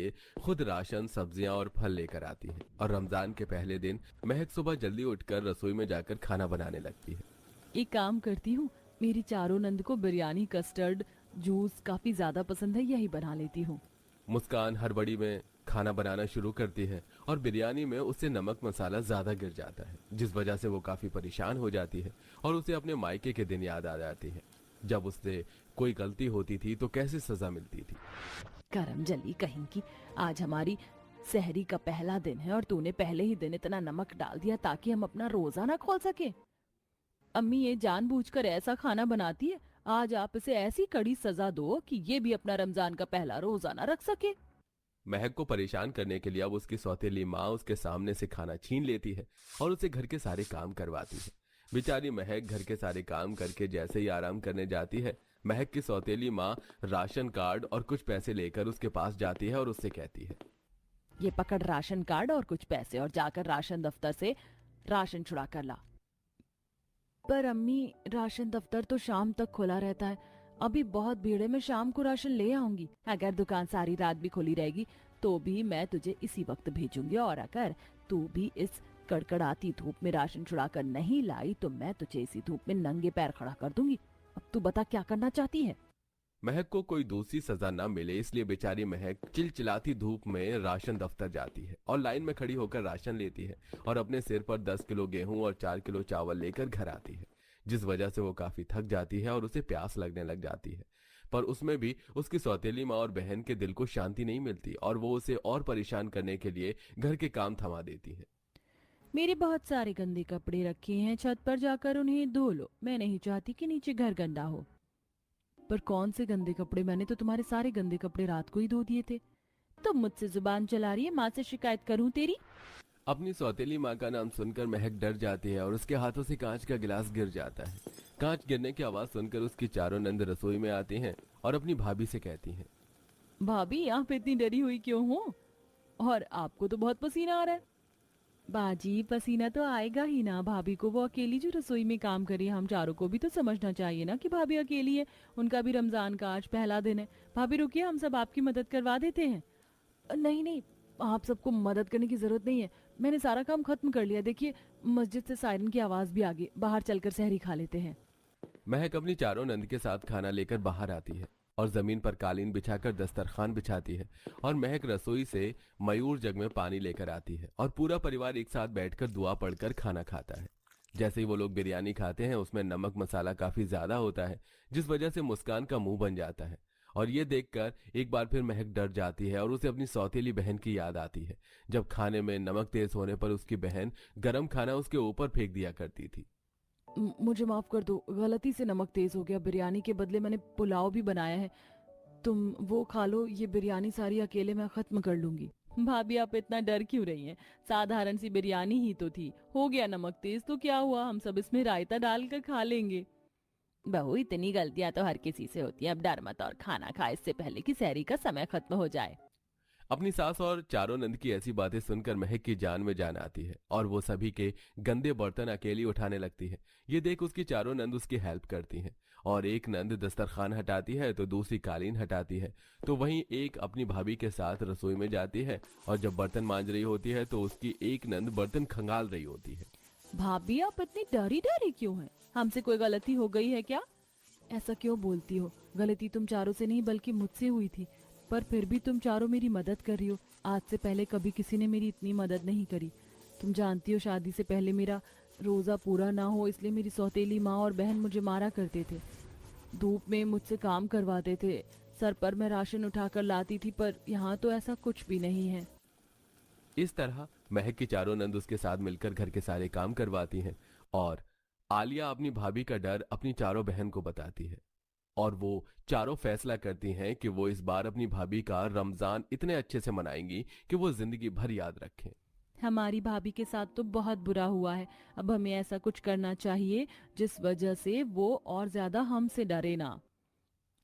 लिए खुद राशन, सब्जियां और फल लेकर आती है। और रमजान के पहले दिन महक सुबह जल्दी उठकर रसोई में जाकर खाना बनाने लगती है। एक काम करती हूँ, मेरी चारों नंद को बिरयानी, कस्टर्ड, जूस काफी ज्यादा पसंद है, यही बना लेती हूँ। मुस्कान हड़बड़ी में खाना बनाना शुरू करती है और बिरयानी में उससे नमक मसाला ज्यादा गिर जाता है, जिस वजह से वो काफी परेशान हो जाती है और उसे अपने मायके के दिन याद आ जाती है, जब उससे कोई गलती होती थी तो कैसे सजा मिलती थी। करम जली कहीं की, आज हमारी सहरी का पहला दिन है और तूने पहले ही दिन इतना नमक डाल दिया ताकि हम अपना रोजा ना खोल सके। अम्मी ये जानबूझकर ऐसा खाना बनाती है, आज आप इसे ऐसी कड़ी सजा दो कि ये भी अपना रमजान का पहला रोजा ना रख सके। महक को परेशान करने के लिए अब उसकी सौतेली माँ उसके सामने से खाना छीन लेती है और उसे घर के सारे काम करवाती है। बेचारी महक घर के सारे काम करके जैसे ही आराम करने जाती है, महक की सौतेली माँ राशन कार्ड और कुछ पैसे लेकर उसके पास जाती है और उससे कहती है, ये पकड़ राशन कार्ड और कुछ पैसे और जाकर राशन दफ्तर से राशन छुड़ा कर ला। पर अम्मी, राशन दफ्तर तो शाम तक खुला रहता है, अभी बहुत भीड़ है, मैं शाम को राशन ले आऊंगी। अगर दुकान सारी रात भी खुली रहेगी तो भी मैं तुझे इसी वक्त भेजूंगी, और अगर तू भी इस कड़कड़ाती धूप में राशन छुड़ा कर नहीं लाई तो मैं तुझे इसी धूप में नंगे पैर खड़ा कर दूंगी। अब तू बता क्या करना चाहती है। महक को कोई दूसरी सजा न मिले इसलिए बेचारी महक चिलचिलाती धूप में राशन दफ्तर जाती है और लाइन में खड़ी होकर राशन लेती है और अपने सिर पर 10 किलो गेहूं और 4 किलो चावल लेकर घर आती है, जिस वजह से वो काफी थक जाती है और उसे प्यास लगने लग जाती है। पर उसमें भी उसकी सौतेली माँ और बहन के दिल को शांति नहीं मिलती और वो उसे और परेशान करने के लिए घर के काम थमा देती है। मेरे बहुत सारे गंदे कपड़े रखे हैं, छत पर जाकर उन्हें धो लो, मैं नहीं चाहती कि नीचे घर गंदा हो। पर कौन से गंदे कपड़े, मैंने तो तुम्हारे सारे गंदे कपड़े रात को ही धो दिए थे। तुम मुझसे जुबान चला रही है, माँ से शिकायत करूं तेरी। अपनी सौतेली माँ का नाम सुनकर महक डर जाती है और उसके हाथों से कांच का गिलास गिर जाता है। कांच गिरने की आवाज सुनकर उसकी चारों नंद रसोई में आती हैं और अपनी भाभी से कहती हैं, भाभी, आप इतनी डरी हुई क्यों हो? और आपको तो बहुत पसीना आ रहा है। बाजी, पसीना तो आएगा ही ना, भाभी को वो अकेली जो रसोई में काम करे, हम चारों को भी तो समझना चाहिए ना कि भाभी अकेली है, उनका भी रमजान का आज पहला दिन है। भाभी रुकिए, हम सब आपकी मदद करवा देते हैं। नहीं नहीं, आप सबको मदद करने की जरूरत नहीं है, मैंने सारा काम खत्म कर लिया। देखिए, मस्जिद से सायरन की आवाज भी आ गई, बाहर चलकर सहरी खा लेते हैं। महक अपनी चारों नंद के साथ खाना लेकर बाहर आती है और जमीन पर कालीन बिछाकर दस्तरखान बिछाती है और महक रसोई से मयूर जग में पानी लेकर आती है और पूरा परिवार एक साथ बैठकर दुआ पढ़कर खाना खाता है। जैसे ही वो लोग बिरयानी खाते हैं उसमें नमक मसाला काफी ज्यादा होता है, जिस वजह से मुस्कान का मुंह बन जाता है और ये देखकर एक बार फिर महक डर जाती है और उसे अपनी सौतेली बहन की याद आती है, जब खाने में नमक तेज होने पर उसकी बहन गरम खाना उसके ऊपर फेंक दिया करती थी। मुझे माफ कर दो, गलती से नमक तेज हो गया, बिरयानी के बदले मैंने पुलाव भी बनाया है, तुम वो खा लो, ये बिरयानी सारी अकेले मैं खत्म कर लूंगी। भाभी, आप इतना डर क्यों रही हैं? साधारण सी बिरयानी ही तो थी, हो गया नमक तेज तो क्या हुआ, हम सब इसमें रायता डालकर खा लेंगे। बहू, इतनी गलतियां तो हर किसी से होती है, अब डर मत और खाना खा इससे पहले कि सहरी का समय खत्म हो जाए। अपनी सास और चारों नंद की ऐसी बातें सुनकर महक की जान में जान आती है और वो सभी के गंदे बर्तन अकेली उठाने लगती है। ये देख उसकी चारों नंद उसकी हेल्प करती हैं और एक नंद दस्तरखान हटाती है तो दूसरी कालीन हटाती है, तो वहीं एक अपनी भाभी के साथ रसोई में जाती है और जब बर्तन मांज रही होती है तो उसकी एक नंद बर्तन खंगाल रही होती है। भाभी, आप इतनी डरी डरी क्यों हैं? हमसे कोई गलती हो गई है क्या? ऐसा क्यों बोलती हो? गलती तुम चारों से नहीं बल्कि मुझसे हुई थी, पर फिर भी तुम चारों मेरी मदद कर रही हो। आज से पहले कभी किसी ने मेरी इतनी मदद नहीं करी। तुम जानती हो, शादी से पहले मेरा रोजा पूरा ना हो इसलिए मेरी सौतेली माँ और बहन मुझे मारा करते थे, धूप में मुझसे काम करवाते थे, सर पर मैं राशन उठाकर लाती थी, पर यहाँ तो ऐसा कुछ भी नहीं है। इस तरह महक की चारों नंद उसके साथ मिलकर घर के सारे काम करवाती हैं और आलिया अपनी भाभी का डर अपनी चारों बहन को बताती है और वो चारों फैसला करती हैं कि वो इस बार अपनी भाभी का रमजान इतने अच्छे से मनाएंगी कि वो जिंदगी भर याद रखें। हमारी भाभी के साथ तो बहुत बुरा हुआ है, अब हमें ऐसा कुछ करना चाहिए जिस वजह से वो और ज्यादा हमसे डरे ना।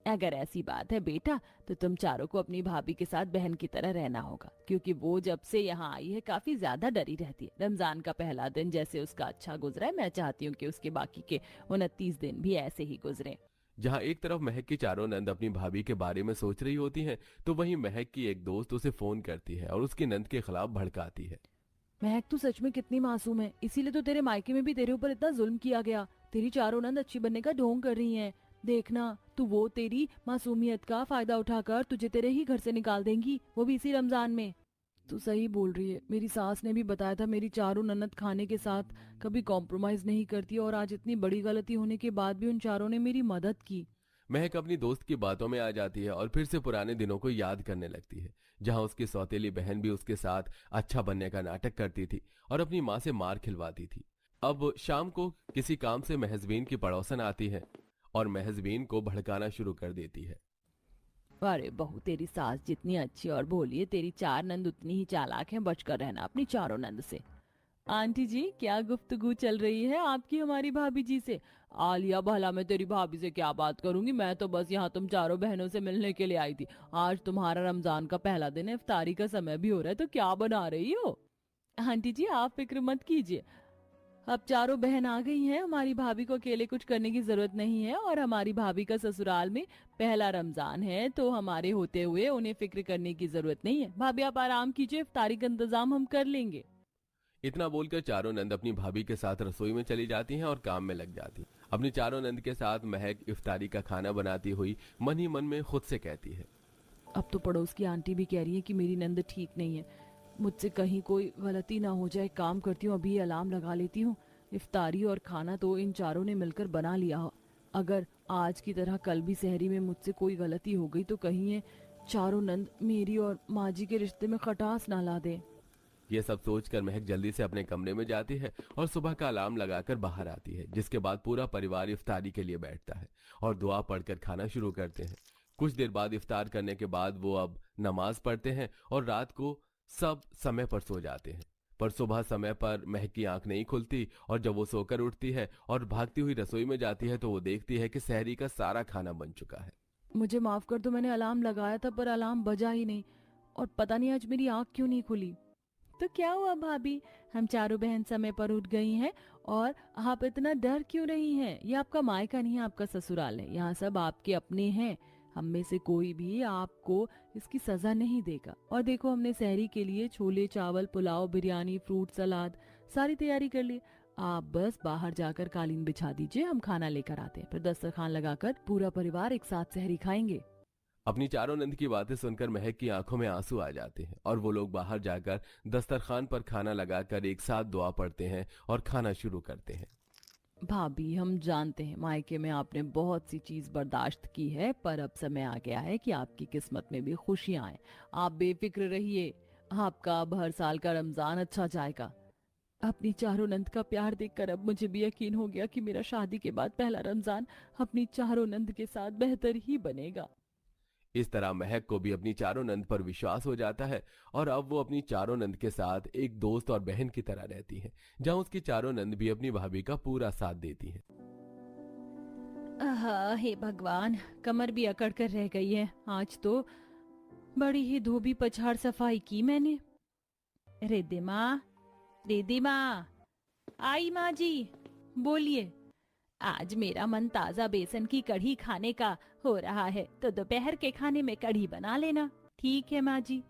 अगर ऐसी बात है बेटा, तो तुम चारों को अपनी भाभी के साथ बहन की तरह रहना होगा, क्योंकि वो जब से यहाँ आई है काफी ज्यादा डरी रहती है। रमजान का पहला दिन जैसे उसका अच्छा गुजरा है, मैं चाहती हूँ कि उसके बाकी के 29 दिन भी ऐसे ही गुजरे। जहां एक तरफ महक की चारों नंद अपनी भाभी के बारे में सोच रही होती हैं, तो वहीं महक की एक दोस्त उसे फोन करती है और उसकी नंद के खिलाफ भड़काती है। महक तू सच में कितनी मासूम है, इसीलिए तो तेरे मायके में भी तेरे ऊपर इतना जुल्म किया गया। तेरी चारों नंद अच्छी बनने का ढोंग कर रही हैं। देखना तू, वो तेरी मासूमियत का फायदा उठाकर तुझे तेरे ही घर से निकाल देंगी, वो भी इसी रमजान में। तू सही बोल रही है, मेरी सास ने भी बताया था मेरी चारों ननद खाने के साथ कभी कॉम्प्रोमाइज नहीं करती, और आज इतनी बड़ी गलती होने के बाद भी उन चारों ने मेरी मदद की। महक अपनी दोस्त की बातों में आ जाती है और फिर से पुराने दिनों को याद करने लगती है, जहां उसकी सौतेली बहन भी उसके साथ अच्छा बनने का नाटक करती थी और अपनी माँ से मार खिलवाती थी। अब शाम को किसी काम से महजबीन की पड़ोसन आती है और महजबीन को भड़काना शुरू कर देती है। अरे बहू, तेरी सास जितनी अच्छी और भोली है, तेरी चार नंद उतनी ही चालाक हैं। बचकर रहना अपनी चारों नंद से। आंटी जी, क्या गुफ्तगू चल रही है आपकी हमारी भाभी जी से? आलिया, भला मैं तेरी भाभी से क्या बात करूंगी, मैं तो बस यहाँ तुम चारों बहनों से मिलने के लिए आई थी। आज तुम्हारा रमजान का पहला दिन है, इफ्तारी का समय भी हो रहा है, तो क्या बना रही हो? आंटी जी, आप फिक्र मत कीजिए, अब चारों बहन आ गई हैं, हमारी भाभी को अकेले कुछ करने की जरूरत नहीं है, और हमारी भाभी का ससुराल में पहला रमजान है, तो हमारे होते हुए उन्हें फिक्र करने की जरूरत नहीं है। भाभी आप आराम कीजिए, इफ्तारी का इंतजाम हम कर लेंगे। इतना बोलकर चारों नंद अपनी भाभी के साथ रसोई में चली जाती हैं और काम में लग जाती। अपनी चारों नंद के साथ महक इफ्तारी का खाना बनाती हुई मन ही मन में खुद से कहती है, अब तो पड़ोस की आंटी भी कह रही है कि मेरी नंद ठीक नहीं है, मुझसे कहीं कोई गलती ना हो जाए। काम करती हूँ, अभी अलार्म लगा लेती हूँ। इफ्तारी और खाना तो इन चारों ने मिलकर बना लिया हो। अगर आज की तरह कल भी सहरी में मुझसे कोई गलती हो गई तो कहीं ये चारों नंद मेरी और माँ जी के रिश्ते में खटास ना ला दे। ये सब सोचकर महक जल्दी से अपने कमरे में जाती है और सुबह का अलार्म लगाकर बाहर आती है, जिसके बाद पूरा परिवार इफ्तारी के लिए बैठता है और दुआ पढ़कर खाना शुरू करते हैं। कुछ देर बाद इफ्तार करने के बाद वो अब नमाज पढ़ते हैं और रात को सब समय पर सो जाते हैं। पर सुबह समय पर महक की आंख नहीं खुलती और जब वो सोकर उठती है और भागती हुई रसोई में जाती है तो वो देखती है कि सहरी का सारा खाना बन चुका है। मुझे माफ कर दो, मैंने अलार्म लगाया था पर अलार्म बजा ही नहीं, और पता नहीं आज मेरी आंख क्यों नहीं खुली। तो क्या हुआ भाभी, हम चारों बहन समय पर उठ गई हैं, और आप इतना डर क्यों रही हैं? ये आपका मायका नहीं है, आपका ससुराल है, यहाँ सब आपके अपने हैं। हम में से कोई भी आपको इसकी सजा नहीं देगा। और देखो, हमने सहरी के लिए छोले चावल, पुलाव, बिरयानी, फ्रूट सलाद सारी तैयारी कर ली। आप बस बाहर जाकर कालीन बिछा दीजिए, हम खाना लेकर आते हैं, फिर दस्तरखान लगाकर पूरा परिवार एक साथ सहरी खाएंगे। अपनी चारों नंद की बातें सुनकर महक की आंखों में आंसू आ जाते हैं और वो लोग बाहर जाकर दस्तरखान पर खाना लगाकर एक साथ दुआ पढ़ते हैं और खाना शुरू करते हैं। भाभी, हम जानते हैं मायके में आपने बहुत सी चीज बर्दाश्त की है, पर अब समय आ गया है कि आपकी किस्मत में भी खुशियां आए। आप बेफिक्र रहिए, आपका अब हर साल का रमजान अच्छा जाएगा। अपनी चारों नंद का प्यार देखकर अब मुझे भी यकीन हो गया कि मेरा शादी के बाद पहला रमजान अपनी चारों नंद के साथ बेहतर ही बनेगा। इस तरह महक को भी अपनी चारों नंद पर विश्वास हो जाता है और अब वो अपनी चारों नंद के साथ एक दोस्त और बहन की तरह रहती है, जहां उसकी चारों नंद भी अपनी भाभी का पूरा साथ देती हैं। आहा, हे भगवान, कमर भी अकड़ कर रह गई है। आज तो बड़ी ही धोबी पछाड़ सफाई की मैंने। रिद्धिमा, रिद्धिमा, आई माँ जी, बोलिए। आज मेरा मन ताजा बेसन की कढ़ी खाने का हो रहा है, तो दोपहर के खाने में कढ़ी बना लेना। ठीक है माँ जी।